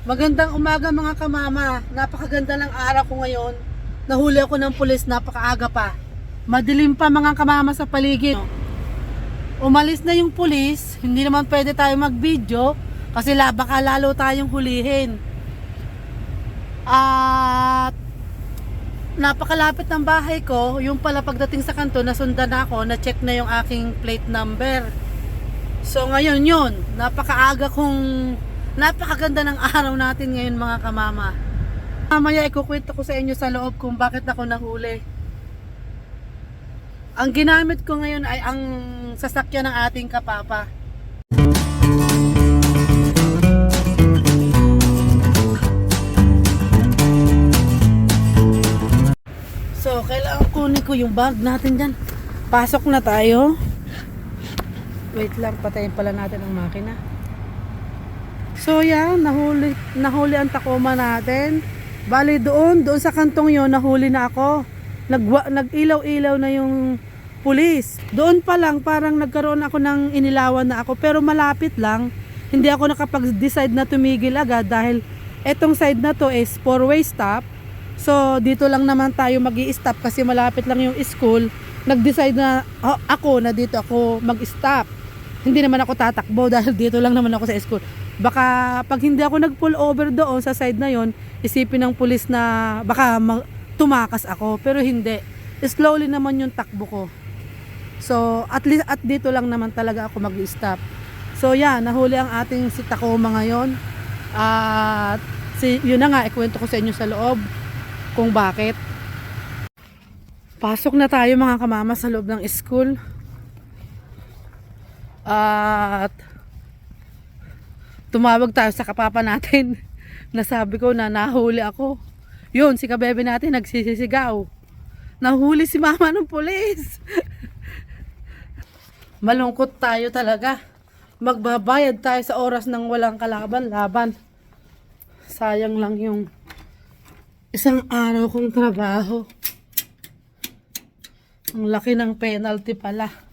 Magandang umaga mga kamama. Napakaganda ng araw ko ngayon. Nahuli ako ng pulis, napakaaga pa. Madilim pa mga kamama sa paligid. Umalis na yung pulis, hindi naman pwede tayo mag-video kasi baka lalo tayong hulihin. At napakalapit ng bahay ko, yung pala pagdating sa kanto, nasundan ako, na-check na yung aking plate number. So ngayon yun, napakaganda ng araw natin ngayon mga kamama. Mamaya ikukwento ko sa inyo sa loob kung bakit ako nahuli. Ang ginamit ko ngayon ay ang sasakyan ng ating kapapa. So kailangan kunin ko yung bag natin dyan. Pasok na tayo. Wait lang, patayin pala natin ang makina. So yan, nahuli ang Tacoma natin. Bali doon sa kantong yon nahuli na ako. Nag-ilaw-ilaw na yung pulis. Doon pa lang parang nagkaroon ako ng inilawan na ako, pero malapit lang. Hindi ako nakapag-decide na tumigil agad dahil etong side na to is four-way stop. So dito lang naman tayo magi-stop kasi malapit lang yung school. Nag-decide na ako na dito ako mag-stop. Hindi naman ako tatakbo dahil dito lang naman ako sa school. Baka pag hindi ako nag-pull over doon sa side na yon, isipin ng pulis na baka tumakas ako, pero hindi. Slowly naman yung takbo ko. So at least at dito lang naman talaga ako mag-stop. So yan, nahuli ang ating si Tacoma ngayon. At yun na nga, ikwento ko sa inyo sa loob kung bakit. Pasok na tayo mga kamama sa loob ng school. At tumawag tayo sa kapapa natin. Nasabi ko na nahuli ako. Yun, si kabebe natin nagsisisigaw. Nahuli si mama ng pulis. Malungkot tayo talaga. Magbabayad tayo sa oras ng walang kalaban-laban. Sayang lang yung isang araw kong trabaho. Ang laki ng penalty pala.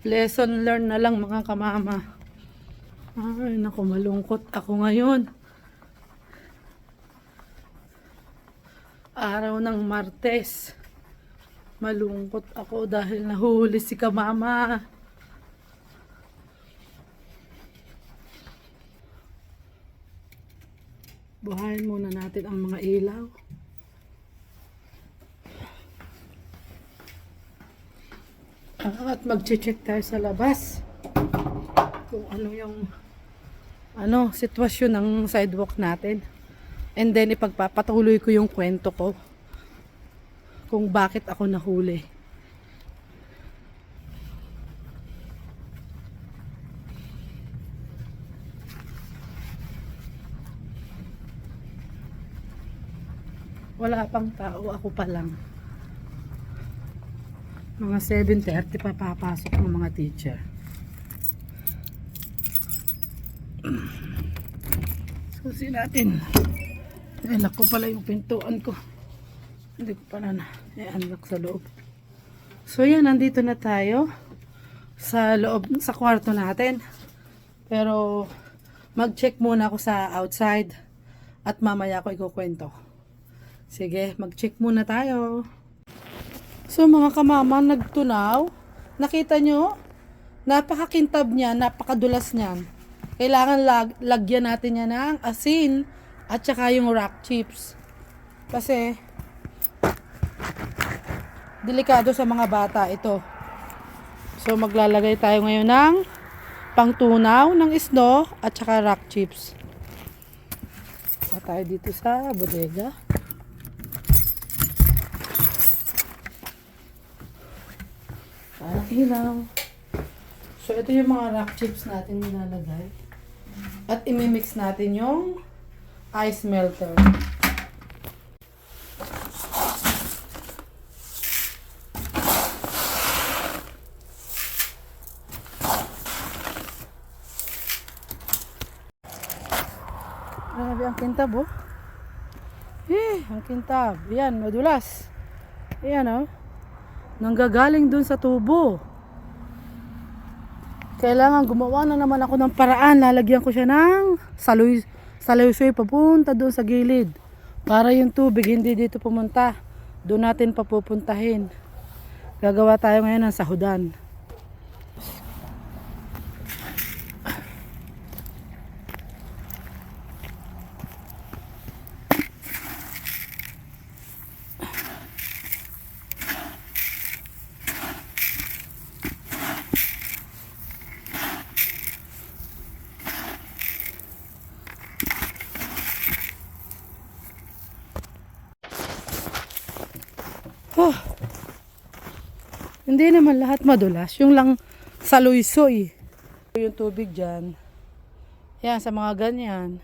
Lesson learned na lang mga kamama. Ay naku, malungkot ako ngayon. Araw ng Martes. Malungkot ako dahil nahuli si kamama. Buhayin muna natin ang mga ilaw. At mag-check tayo sa labas kung ano yung sitwasyon ng sidewalk natin. And then ipagpapatuloy ko yung kwento ko kung bakit ako nahuli. Wala pang tao, ako pa lang. Mga 7:30 pa papasok ng mga teacher. Susi natin. Lock ko pala yung pintuan ko. Hindi ko pala na i-unlock sa loob. So yan, nandito na tayo sa loob, sa kwarto natin. Pero mag-check muna ako sa outside at mamaya ko ikukwento. Sige, mag-check muna tayo. So mga kamama, nagtunaw. Nakita nyo? Napakakintab niya, napakadulas niyan. Kailangan lagyan natin yan ng asin at saka yung rock chips. Kasi delikado sa mga bata ito. So maglalagay tayo ngayon ng pangtunaw ng isno at saka rock chips. At tayo dito sa bodega. Parang ilaw. So ito yung mga rock chips natin nilalagay. At imimix natin yung ice melter. Grabe ang kintab oh. Ang kintab. Yan, madulas. Ayan oh. Nanggagaling dun sa tubo. Kailangan gumawa na naman ako ng paraan. Lalagyan ko siya ng salusoy papunta doon sa gilid. Para yung tubig hindi dito pumunta. Doon natin papupuntahin. Gagawa tayo ngayon ng sahudan. Oh, hindi naman lahat madulas. Yung lang salusoy. Yung tubig dyan. Yan, sa mga ganyan.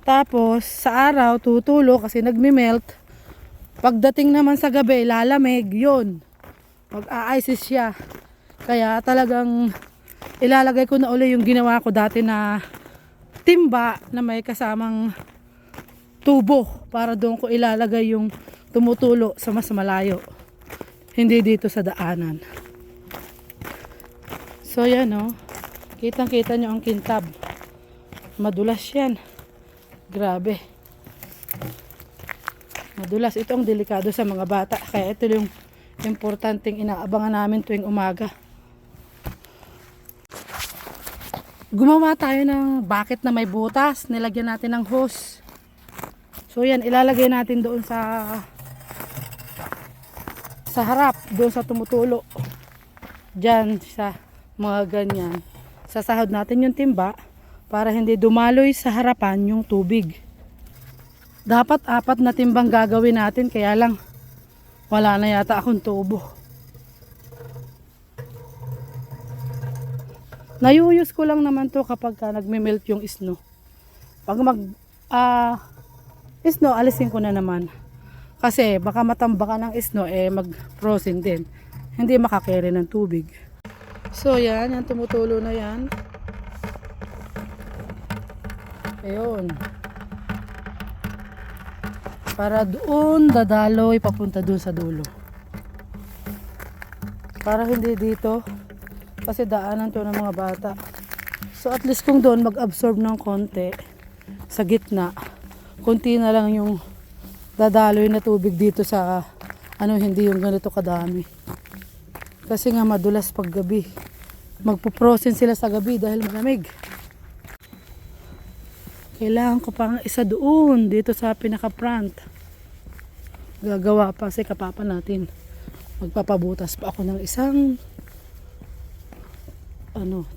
Tapos, sa araw, tutulo kasi nagme-melt. Pagdating naman sa gabi, lalamig. Yun. Mag-a-ices siya. Kaya talagang ilalagay ko na uli yung ginawa ko dati na timba na may kasamang tubo. Para doon ko ilalagay yung tumutulo sa mas malayo, hindi dito sa daanan. So yan o, kitang kita nyo ang kintab, madulas yan, grabe, madulas. Ito ang delikado sa mga bata, kaya ito yung importanteng inaabangan namin tuwing umaga. Gumawa tayo ng bucket na may butas, nilagyan natin ng hose. So yan, ilalagay natin doon sa harap, doon sa tumutulo. Diyan sa mga ganyan. Sasahod natin yung timba para hindi dumaloy sa harapan yung tubig. Dapat 4 na timbang gagawin natin, kaya lang wala na yata akong tubo. Nayuyos ko lang naman to kapag nagme-melt yung snow. Pag snow, alisin ko na naman. Kasi baka matambakan ng snow, mag-frozen din. Hindi makakere ng tubig. So yan, yung tumutulo na yan. Ayun. Para doon dadaloy papunta doon sa dulo. Para hindi dito. Kasi daanan to ng mga bata. So at least kung doon mag-absorb ng konti sa gitna, konti na lang yung dadaloy na tubig dito sa hindi yung ganito kadami. Kasi nga madulas pag gabi. Magpo-frozen sila sa gabi dahil malamig. Kailangan ko pang isa doon dito sa pinaka-front. Gagawa pa si kapapa natin. Magpapabutas pa ako ng isang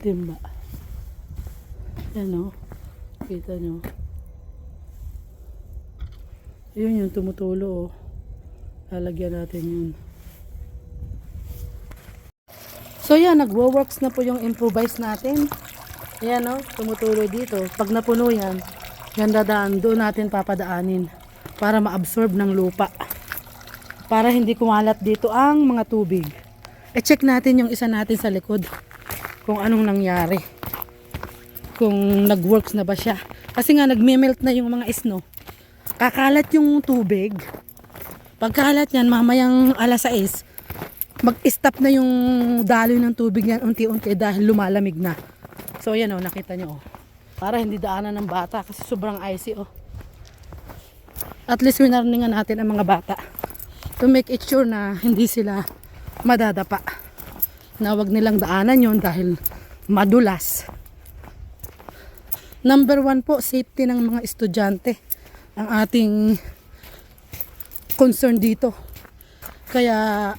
timba. Yan o. Kita nyo. Yun yung tumutulo. Lalagyan natin yun. So yan, nagwo-works na po yung improvise natin. Ayan o, tumutulo dito. Pag napuno yan, yan dadaan, doon natin papadaanin para ma-absorb ng lupa. Para hindi kumalat dito ang mga tubig. E-check natin yung isa natin sa likod. Kung anong nangyari. Kung nag-works na ba siya. Kasi nga nagme-melt na yung mga snow. Kakalat yung tubig. Pagkalat yan, mamayang alas 6, mag-stop na yung daloy ng tubig yan unti-unti dahil lumalamig na. So yan o, nakita nyo o. Para hindi daanan ng bata kasi sobrang icy o. At least winarningan natin ang mga bata to make it sure na hindi sila madadapa. Na wag nilang daanan yon dahil madulas. Number 1 po, safety ng mga estudyante ang ating concern dito. Kaya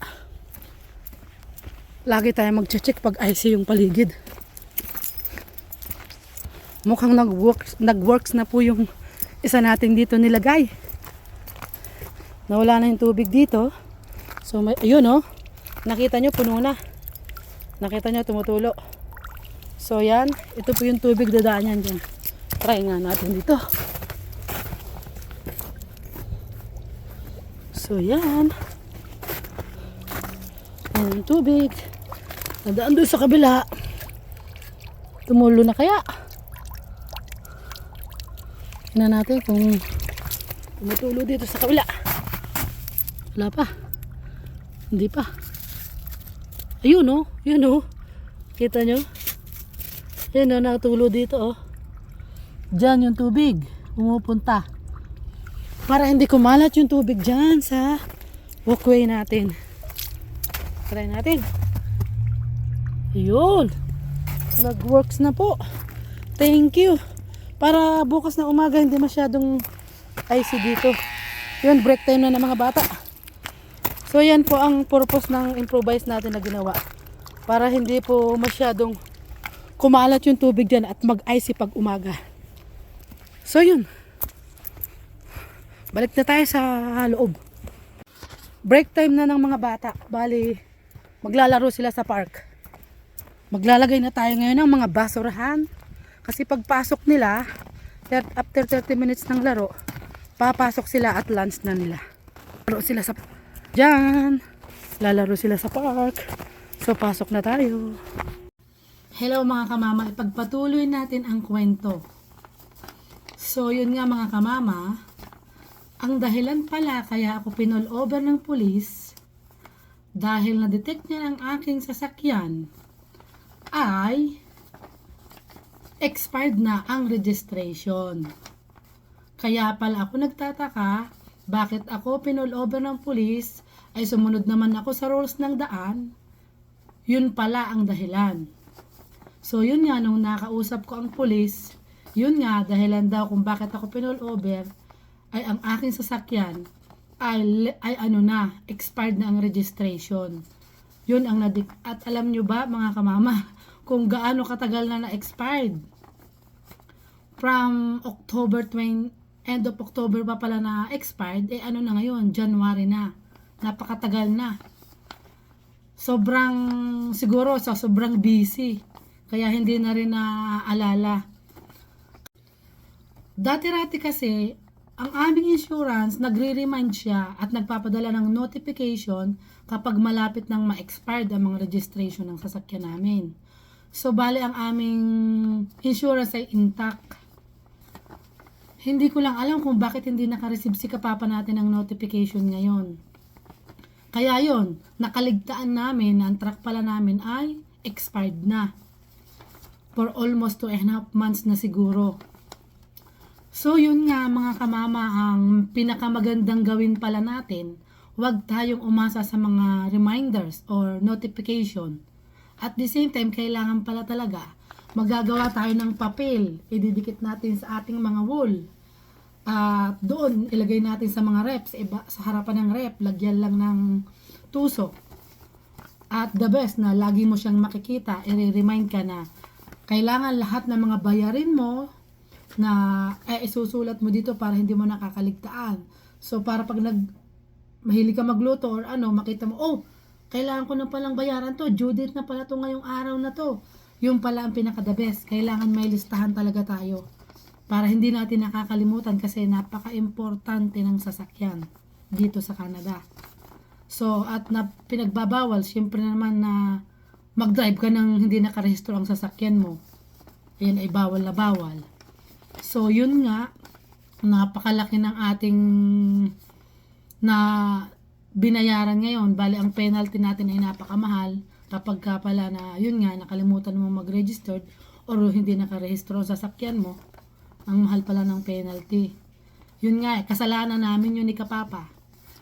lagi tayo mag-check pag icy yung paligid. Mukhang nag-works na po yung isa natin dito nilagay. Nawala na yung tubig dito. So yun o, nakita nyo puno na. Nakita nyo tumutulo. So yan, ito po yung tubig dadaan yan dyan. Try nga natin dito. So yan. Ayan yung tubig. Nadaan doon sa kabila. Tumulo na kaya? Tingnan natin kung tumutulo dito sa kabila. Wala pa. Hindi pa. Ayun o. Yun o. Kita nyo? Yan o, nakatulo dito oh. Diyan yung tubig, pumupunta. Para hindi kumalat yung tubig dyan sa walkway natin. Try natin. Yun. Nag-works na po. Thank you. Para bukas na umaga hindi masyadong icy dito. Yun, break time na ng mga bata. So yan po ang purpose ng improvise natin na ginawa. Para hindi po masyadong kumalat yung tubig dyan at mag-icy pag umaga. So yun. Balik na tayo sa loob. Break time na ng mga bata. Bali, maglalaro sila sa park. Maglalagay na tayo ngayon ng mga basurahan. Kasi pagpasok nila, after 30 minutes ng laro, papasok sila at lunch na nila. Laro sila sa dyan. Lalaro sila sa park. So pasok na tayo. Hello mga kamama, ipagpatuloy natin ang kwento. So yun nga mga kamama, ang dahilan pala kaya ako pinol over ng pulis dahil na-detect niya ang aking sasakyan ay expired na ang registration. Kaya pala ako nagtataka bakit ako pinol over ng pulis ay sumunod naman ako sa rules ng daan. Yun pala ang dahilan. So yun nga, nung nakausap ko ang pulis, yun nga dahilan daw kung bakit ako pinol over ay ang aking sasakyan ay ano na, expired na ang registration. Yun ang at alam nyo ba mga kamama, kung gaano katagal na na-expired? From October 20, end of October pa pala na expired, ano na ngayon, January na. Napakatagal na. Siguro sobrang busy. Kaya hindi na rin naaalala. Dati-rati kasi, ang aming insurance, nagre-remind siya at nagpapadala ng notification kapag malapit nang ma-expired ang mga registration ng sasakyan namin. So, bali ang aming insurance ay intact. Hindi ko lang alam kung bakit hindi nakareceive si kapapa natin ng notification ngayon. Kaya yon, nakaligtaan namin na ang truck pala namin ay expired na. For almost 2.5 months na siguro. So yun nga mga kamama, ang pinakamagandang gawin pala natin, huwag tayong umasa sa mga reminders or notification. At the same time, kailangan pala talaga magagawa tayo ng papel, ididikit natin sa ating mga wall. At doon ilagay natin sa mga reps, sa harapan ng rep, lagyan lang ng tusok. At the best na lagi mo siyang makikita, i-remind ka na kailangan lahat ng mga bayarin mo na isusulat mo dito para hindi mo nakakaligtaan. So para pag mahilig ka magluto or makita mo, oh, kailangan ko na palang bayaran to, due date na pala to ngayong araw na to. Yung pala ang pinaka-the best. Kailangan may listahan talaga tayo para hindi natin nakakalimutan kasi napaka-importante ng sasakyan dito sa Canada. So at pinagbabawal, syempre naman na mag-drive ka ng hindi nakarehistro ang sasakyan mo. Ayan ay bawal na bawal. So yun nga, napakalaki ng ating na binayaran ngayon. Bali ang penalty natin ay napakamahal kapag ka pala na yun nga nakalimutan mo mag-registered or hindi nakarehistro ang sasakyan mo. Ang mahal pala ng penalty. Yun nga, kasalanan namin yun ni Kapapa.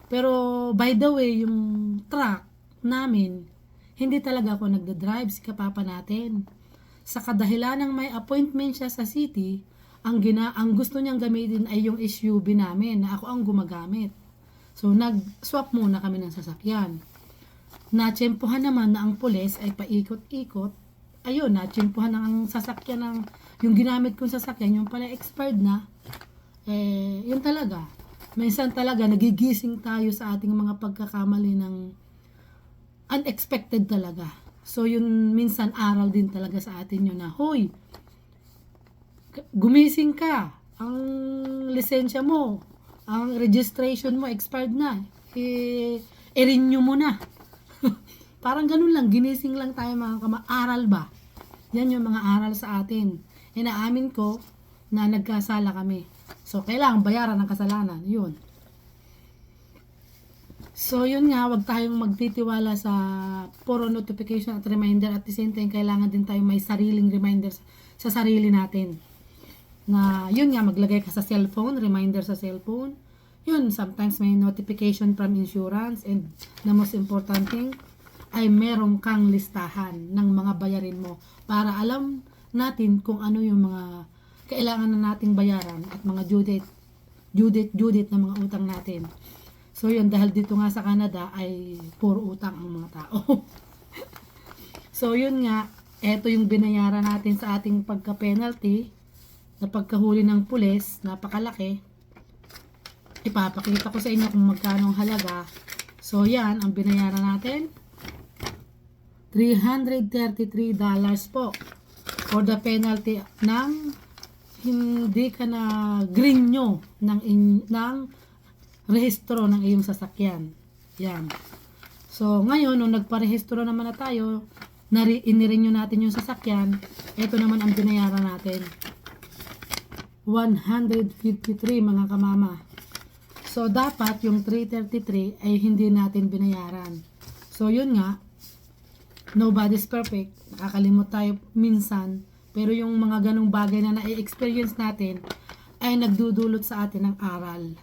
Pero by the way, yung truck namin, hindi talaga ako nagda-drive, si Kapapa natin. Sa kadahilan ng may appointment siya sa city, ang gusto niyang gamitin ay yung SUV namin na ako ang gumagamit. So nag-swap muna kami ng sasakyan. Natsempuhan naman na ang pulis ay paikot-ikot. Ayun, natsempuhan ng sasakyan ng yung ginamit kong sasakyan, yung pala expired na. Yun talaga. Minsan talaga nagigising tayo sa ating mga pagkakamali ng unexpected talaga. So yun minsan aral din talaga sa atin yun na, hoy, gumising ka, ang lisensya mo, ang registration mo expired na, i-renew mo na. Parang ganun lang, ginising lang tayo mga aral ba? Yan yung mga aral sa atin. Inaamin ko na nagkasala kami. So kailangan bayaran ng kasalanan, yun. So, yun nga, wag tayong magtitiwala sa puro notification at reminder. At the same time, kailangan din tayong may sariling reminders sa sarili natin. Na, yun nga, maglagay ka sa cellphone, reminder sa cellphone. Yun, sometimes may notification from insurance. And the most important thing, ay meron kang listahan ng mga bayarin mo para alam natin kung ano yung mga kailangan na nating bayaran at mga due date na mga utang natin. So yun, dahil dito nga sa Canada ay puro utang ang mga tao. So yun nga, eto yung binayaran natin sa ating pagka-penalty na pagkahuli ng pulis, napakalaki. Ipapakita ko sa inyo kung magkano ang halaga. So yan, ang binayaran natin, $333 po for the penalty ng hindi ka na green nyo ng rehistro ng iyong sasakyan. Yan. So, ngayon, nung nagparehistro naman na tayo, inirenew natin yung sasakyan, ito naman ang binayaran natin. 153 mga kamama. So, dapat yung 333 ay hindi natin binayaran. So, yun nga, nobody's perfect. Nakakalimot tayo minsan, pero yung mga ganong bagay na na-experience natin ay nagdudulot sa atin ng aral.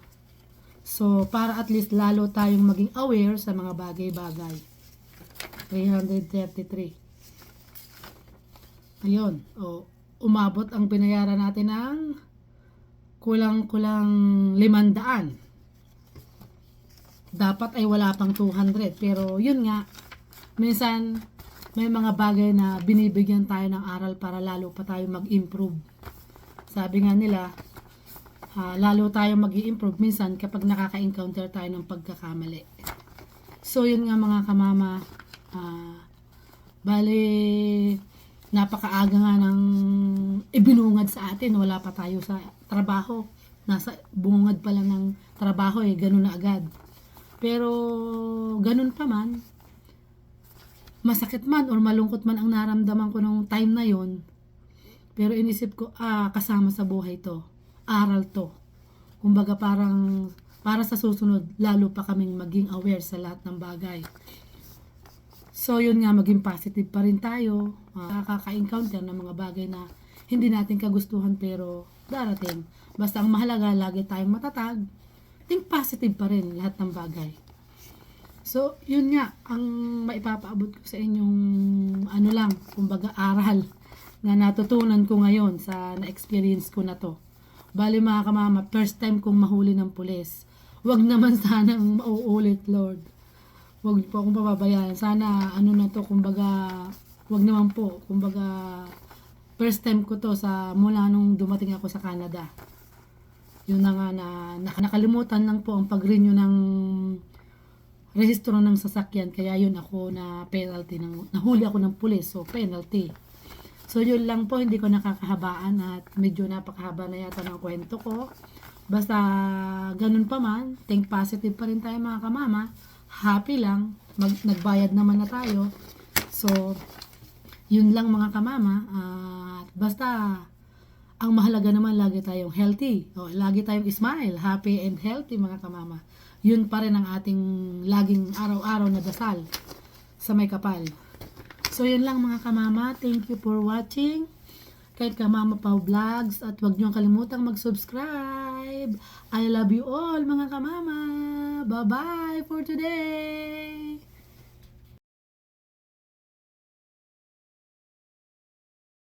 So, para at least lalo tayong maging aware sa mga bagay-bagay. 333. Ayun. Umabot ang binayaran natin ng kulang-kulang 500. Dapat ay wala pang 200. Pero yun nga, minsan may mga bagay na binibigyan tayo ng aral para lalo pa tayo mag-improve. Sabi nga nila, lalo tayo mag-i-improve minsan kapag nakaka-encounter tayo ng pagkakamali. So, yun nga mga kamama, bali, napakaaga nga ng ibinungad sa atin, wala pa tayo sa trabaho. Nasa bungad pa lang ng trabaho ganun na agad. Pero, ganun pa man, masakit man or malungkot man ang naramdaman ko nung time na yon, pero inisip ko, kasama sa buhay to. Aral to. Kumbaga parang para sa susunod, lalo pa kaming maging aware sa lahat ng bagay. So yun nga, maging positive pa rin tayo. Nakaka-encounter ng mga bagay na hindi natin kagustuhan pero darating. Basta ang mahalaga, lagi tayong matatag. Think positive pa rin lahat ng bagay. So yun nga, ang maipapaabot ko sa inyong kumbaga aral na natutunan ko ngayon sa na-experience ko na to. Bali mga kamama, first time kong mahuli ng pulis. Wag naman sanang mauulit, Lord. Wag po akong pababayaan. Sana na to, kumbaga, wag naman po. Kumbaga, first time ko to mula nung dumating ako sa Canada. Yun na nga nakalimutan lang po ang pag-renew ng rehistro ng sasakyan. Kaya yun ako na penalty, nahuli ako ng pulis. So, penalty. So, yun lang po, hindi ko nakakahabaan at medyo napakahaba na yata ng kwento ko. Basta, ganun pa man, think positive pa rin tayo mga kamama. Happy lang, nagbayad naman na tayo. So, yun lang mga kamama. At basta, ang mahalaga naman, lagi tayong healthy. Lagi tayong smile, happy and healthy mga kamama. Yun pa rin ang ating laging araw-araw na dasal sa may kapal. So, yun lang mga kamama. Thank you for watching. Kay Kamama Pau Vlogs. At huwag niyong kalimutang mag-subscribe. I love you all mga kamama. Bye-bye for today.